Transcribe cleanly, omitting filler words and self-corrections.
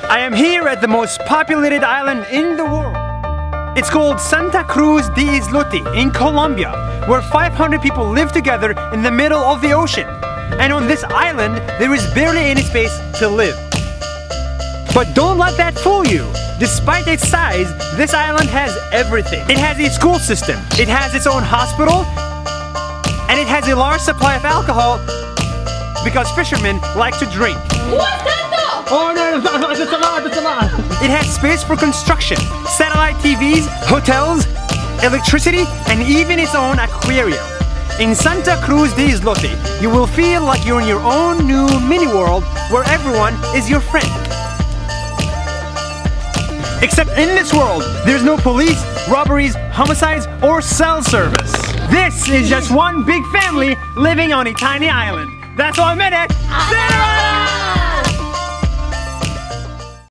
I am here at the most populated island in the world. It's called Santa Cruz de Islote in Colombia, where 500 people live together in the middle of the ocean. And on this island, there is barely any space to live. But don't let that fool you. Despite its size, this island has everything. It has a school system, it has its own hospital, and it has a large supply of alcohol because fishermen like to drink. What's that though? Oh no, that's a lot. It has space for construction, satellite TVs, hotels, electricity, and even its own aquarium. In Santa Cruz de Islote, you will feel like you're in your own new mini world where everyone is your friend. Except in this world, there's no police, robberies, homicides, or cell service. This is just one big family living on a tiny island. That's all I meant it.